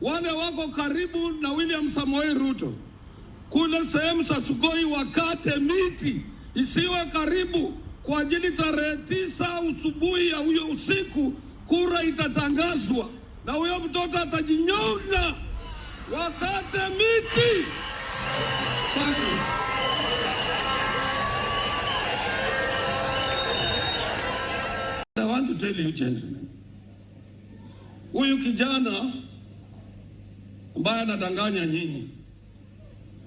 wale wako karibu na William Samoei Ruto, kule sehemu za Sugoi wakate miti isiwe karibu, kwa ajili tarehe 9 usubuhi ya huyo usiku kura itatangazwa na huyo mtoto atajinyonga. Wakate miti. I want to tell you, gentlemen, huyu kijana ambaye anadanganya nyinyi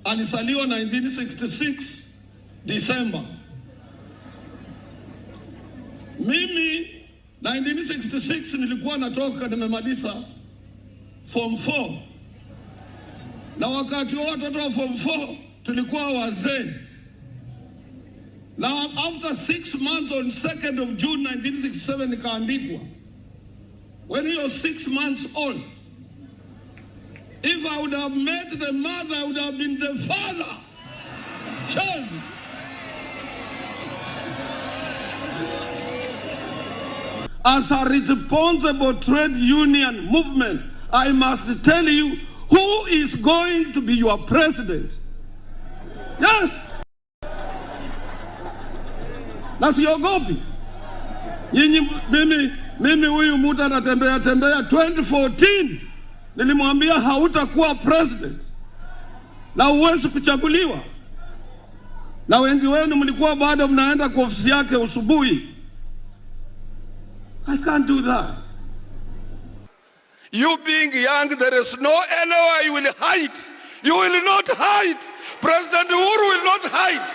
alisaliwa 1966 December. Mimi 1966 nilikuwa natoka nimemaliza form 4. Na wakati wa watoto wa form 4 tulikuwa wazee. Now after 6 months on 2nd of June 1967 nikaandikwa. When he was 6 months old, if I would have met the mother, I would have been the father. Child. As a responsible trade union movement, I must tell you who is going to be your president. Yes. Na siogopi. Mimi huyu mtu anatembea 2014 nilimwambia hautakuwa president na uwezi kuchaguliwa. Na wengi wenu mlikuwa bado mnaenda kwa ofisi yake usubuhi. I can't do that. You being young, there is no anywhere you will hide. You will not hide. President Uhuru will not hide.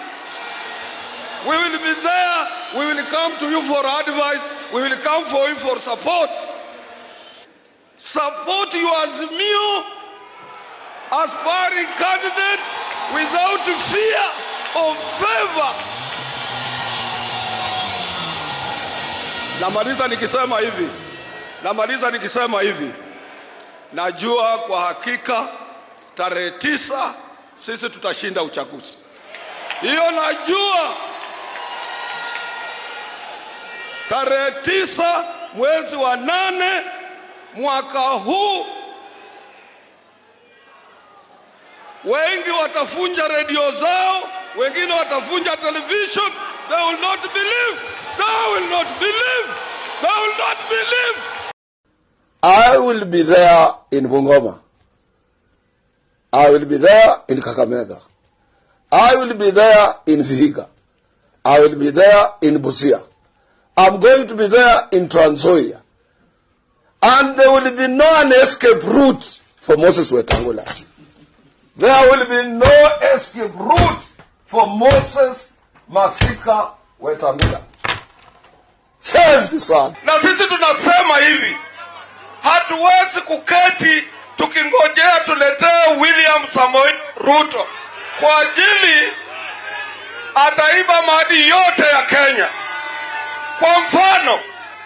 We will be there. We will come to you for advice. We will come for you for support. Support you as new aspiring candidates without fear or favor. Namaliza nikisema hivi. Najua kwa hakika tarehe 9 sisi tutashinda uchaguzi. Hiyo najua. Tarehe 9 mwezi wa 8 mwaka huu, wengi watafunja radio zao, wengine watafunja television. They will not believe. They will not believe. They will not believe. I will be there in Bungoma. I will be there in Kakamega. I will be there in Vihiga. I will be there in Busia. I'm going to be there in Trans Nzoia. And there will be no escape route for Moses Wetangula. There will be no escape route for Moses Masika Wetangula. Chanzi sana. Na sisi tunasema hivi, hatuwezi kuketi tukingojea tuletee William Samoei Ruto kwa ajili ataiba mali yote ya Kenya.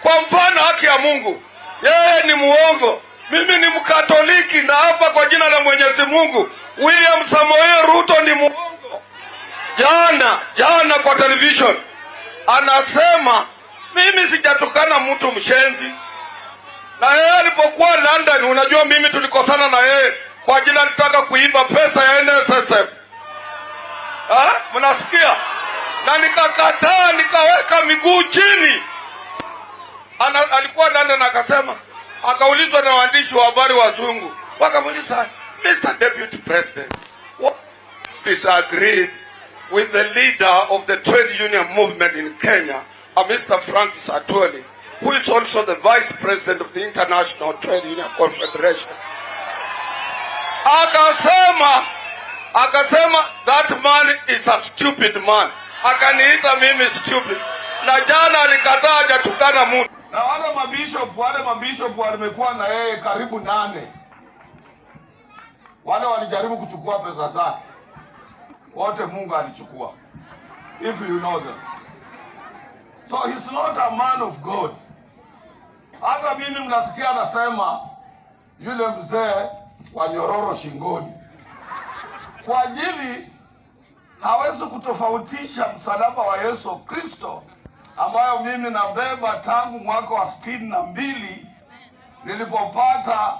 Kwa mfano haki ya Mungu, yeye ni muongo, mimi ni Mkatoliki, na hapa kwa jina la Mwenyezi Mungu William Samoei Ruto ni muongo. Jana kwa television anasema mimi sijatukana mtu mshenzi. Na yeye alipokuwa London, unajua mimi tulikosana na yeye kwa ajili alitaka kuiba pesa ya NSSF. Mnasikia? Na nikakataa, nikaweka miguu chini. Alikuwa London akasema, akaulizwa na waandishi wa habari wazungu. Wakamuuliza, Mr. Deputy President, what disagreed with the leader of the trade union movement in Kenya, Mr. Francis ATWOLI, who is also the vice president of the International Trade Union Confederation. Akasema that man is a stupid man. Akaniita mimi stupid. Na jana alikataa hajatukana mtu. Na wale mabishop walimekuwa na yeye karibu 8. Wale walijaribu kuchukua pesa zake. Wote Mungu alichukua. If you know them. So he's not a man of God. Hata mimi mnasikia anasema yule mzee wa nyororo shingoni. Kwa ajili hawezi kutofautisha msalaba wa Yesu Kristo ambayo mimi nabeba tangu mwaka wa 62 nilipopata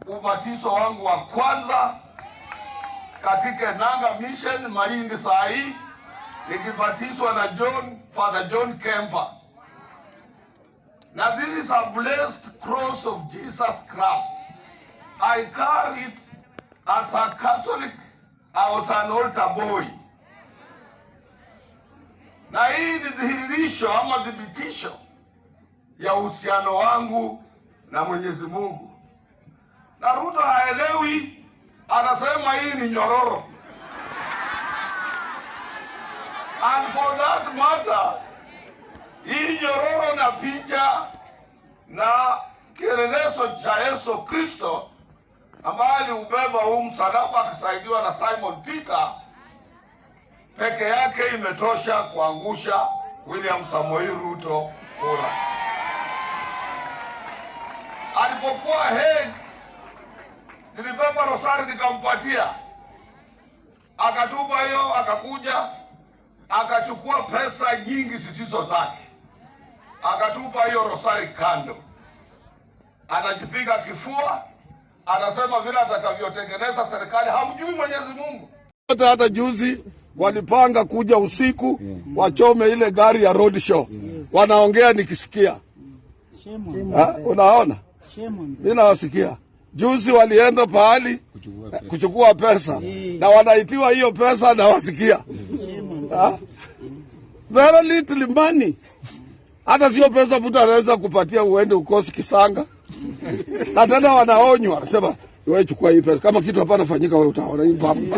ubatizo wangu wa kwanza katika Nanga Mission Malindi saa hii, nikibatizwa na Father John Kemper. Now this is a blessed cross of Jesus Christ. I carry it as a Catholic. I was an altar boy. Na hii ni dhihirisho ama thibitisho ya uhusiano wangu na Mwenyezi Mungu. Na Ruto haelewi, anasema hii ni nyororo. And for that matter, hii nyororo na picha na kielelezo cha Yesu Kristo ambaye aliubeba huu msalaba akisaidiwa na Simon Peter, peke yake imetosha kuangusha William Samoei Ruto kura. Alipokuwa Hague, nilibeba rosari nikampatia, akatupa hiyo, akakuja akachukua pesa nyingi zisizo zake, akatupa hiyo rosari kando, anajipiga kifua, anasema vile atakavyotengeneza serikali hamjui Mwenyezi Mungu. Hata juzi walipanga kuja usiku wachome ile gari ya road show. Wanaongea nikisikia. Unaona? Mimi nawasikia. Juzi walienda pahali kuchukua pesa na wanaitiwa hiyo pesa na wasikia. Very little money. Hata sio pesa mtu anaweza kupatia uende ukosi Kisanga. Na tena wanaonywa, wanasema wewe chukua hii pesa, kama kitu hapana fanyika wewe utaona hii pampu.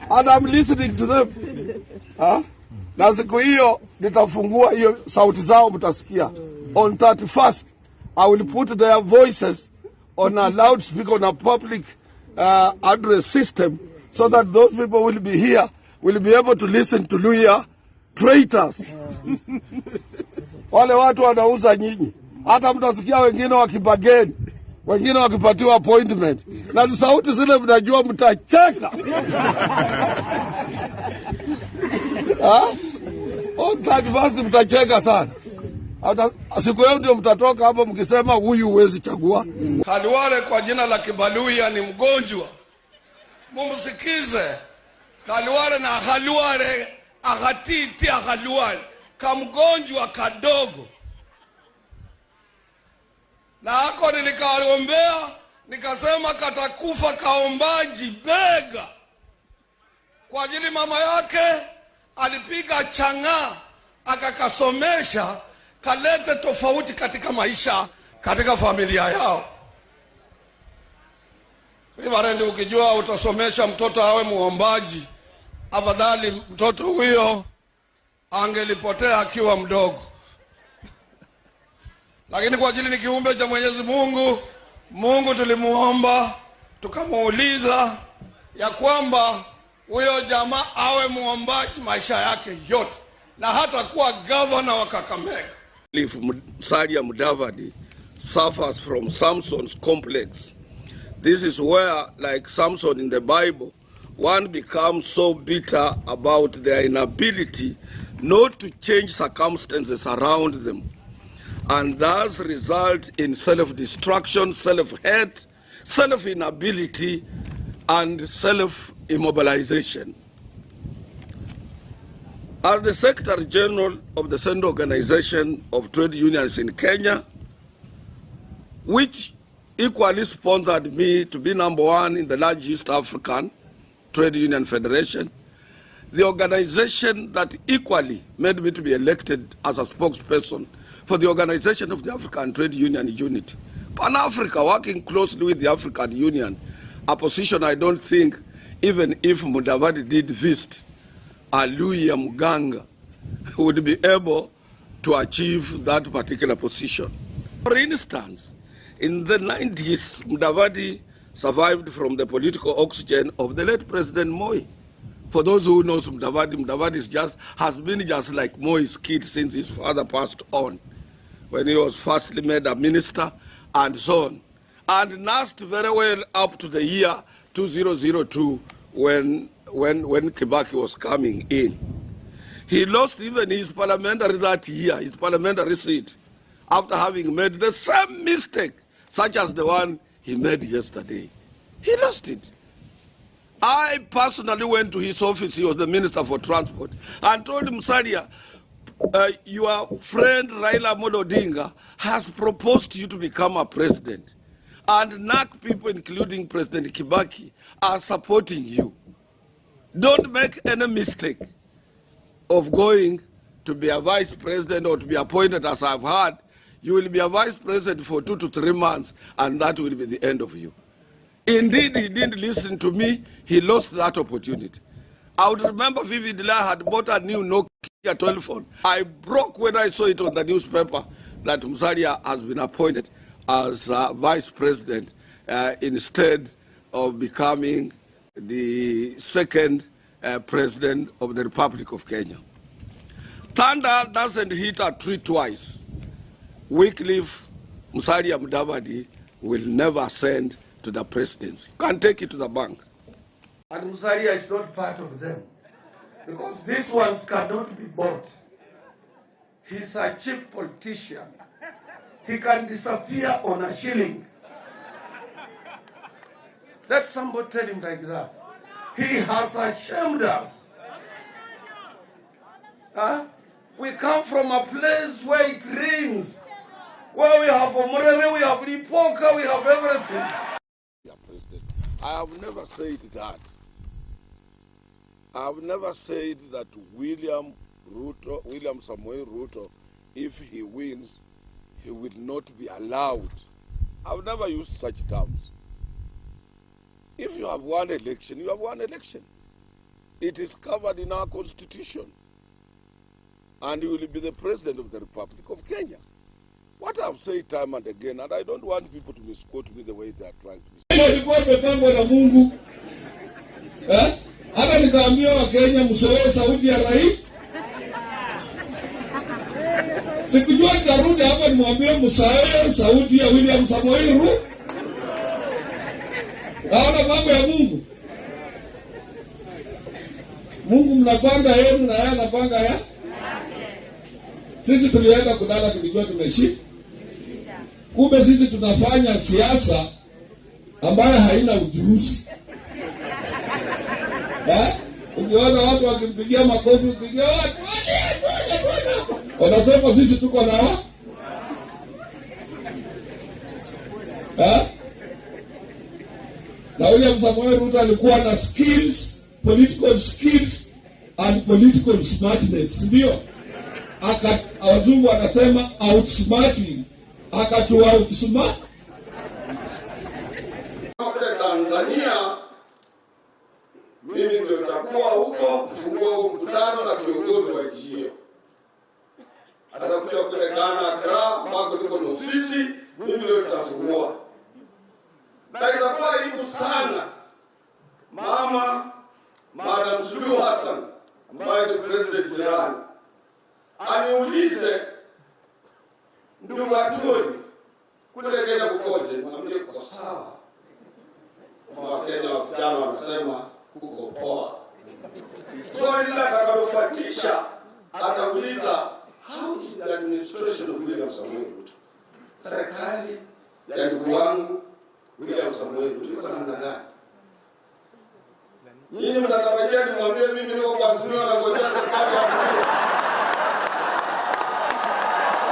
And I'm listening to them. Na siku hiyo nitafungua hiyo sauti zao mtasikia. On 31st I will put their voices on a loudspeaker, on a public address system, so that those people will be here, will be able to listen to Luya traitors. Wale watu wanauza nyinyi. Hata mtasikia wengine wakibageni, wengine wakipatiwa appointment. Na sauti zile mnajua mtacheka. On 31st mtacheka sana. Siku yao ndio mtatoka hapo mkisema huyu huwezi chagua. Khalwale kwa jina la Kibaluya ni mgonjwa. Mumsikize. Khalwale na Khalwale akatiti Khalwale kamgonjwa kadogo. Na hako nilikaombea, nikasema katakufa kaombaji bega. Kwa ajili mama yake alipiga changa, akakasomesha, kalete tofauti katika maisha, katika familia yao. Hivi ukijua utasomesha mtoto awe muombaji, afadhali mtoto huyo angelipotea akiwa mdogo. Lakini kwa ajili ni kiumbe cha Mwenyezi Mungu, Mungu tulimuomba, tukamuuliza ya kwamba huyo jamaa awe muombaji maisha yake yote, na hata kuwa governor wa Kakamega. If Musalia Mudavadi suffers from Samson's complex, this is where, like Samson in the Bible, one becomes so bitter about their inability not to change circumstances around them, and thus result in self-destruction, self-hate, self-inability, and self-immobilization. As the Secretary General of the Central Organization of Trade Unions in Kenya, which equally sponsored me to be #1 in the large East African Trade Union Federation, the organization that equally made me to be elected as a spokesperson for the Organization of the African Trade Union Unity, Pan-Africa, working closely with the African Union, a position I don't think, even if Mudavadi did visit Luya Muganga, would be able to achieve that particular position. For instance, in the 90s, Mudavadi survived from the political oxygen of the late President Moi. For those who know Mudavadi has been just like Moi's kid since his father passed on, when he was firstly made a minister and so on, and nursed very well up to the year 2002 when Kibaki was coming in. He lost even his parliamentary that year, his parliamentary seat, after having made the same mistake such as the one he made yesterday. He lost it. I personally went to his office, he was the Minister for Transport, and told him, Musalia, your friend Raila Amolo Odinga has proposed you to become a president. And NAC people, including President Kibaki, are supporting you. Don't make any mistake of going to be a vice president or to be appointed as I've heard. You will be a vice president for 2 to 3 months, and that will be the end of you. Indeed, he didn't listen to me. He lost that opportunity. I would remember vividly I had bought a new Nokia telephone. I broke when I saw it on the newspaper that Musalia has been appointed as vice president instead of becoming the second president of the Republic of Kenya. Thunder doesn't hit a tree twice. Wycliffe Musalia Mudavadi will never ascend to the presidency. You can take it to the bank. And Musalia is not part of them, because these ones cannot be bought. He's a cheap politician. He can disappear on a shilling. Let somebody tell him like that. He has ashamed us. We come from a place where it rains, where we have Omorere, we have Lipoka, we have everything. I have never said that. I have never said that William Samoei Ruto, if he wins, he will not be allowed. I've never used such terms. If you have won election, you have won election. It is covered in our constitution. And he will be the president of the Republic of Kenya. What I've said time and again, and I don't want people to misquote me the way they are trying to misquote. Hata nikaambia wa Kenya msoe sauti ya rais. Sikujua nitarudi hapa nimwambie msoe sauti ya William Samoei Ruto. Naona mambo ya Mungu. Mungu mnapanga yenu na yeye anapanga ya. Sisi tulienda kulala tulijua tumeshinda. Kumbe sisi tunafanya siasa ambayo haina ujuzi. Ukiona watu wakimpigia makofi, ukipigia watu wanasema sisi tuko na na William Samoei Ruto alikuwa na skills, political skills and political smartness, ndio wazungu wanasema outsmarting, akatua outsmart. Tanzania, mimi ndio nitakuwa huko kufungua huo mkutano na kiongozi wa nchi hiyo. Atakuja kule Ghana, Accra, ambako niko na ofisi, mimi ndio nitafungua. Na itakuwa aibu sana Madam Suluhu Hassan, ambaye ni president jirani, aniulize ndugu ATWOLI kule Kenya kukoje? Mwambie kuko sawa. Wakenya wa vijana wanasema kuko poa. Swali litakalofuatisha atauliza, how is the administration of William Samoei Ruto? Serikali ya ndugu wangu William Samoei Ruto iko namna gani? Nyinyi mnatarajia nimwambie mimi niko kwa Azimio na ngojea serikali ya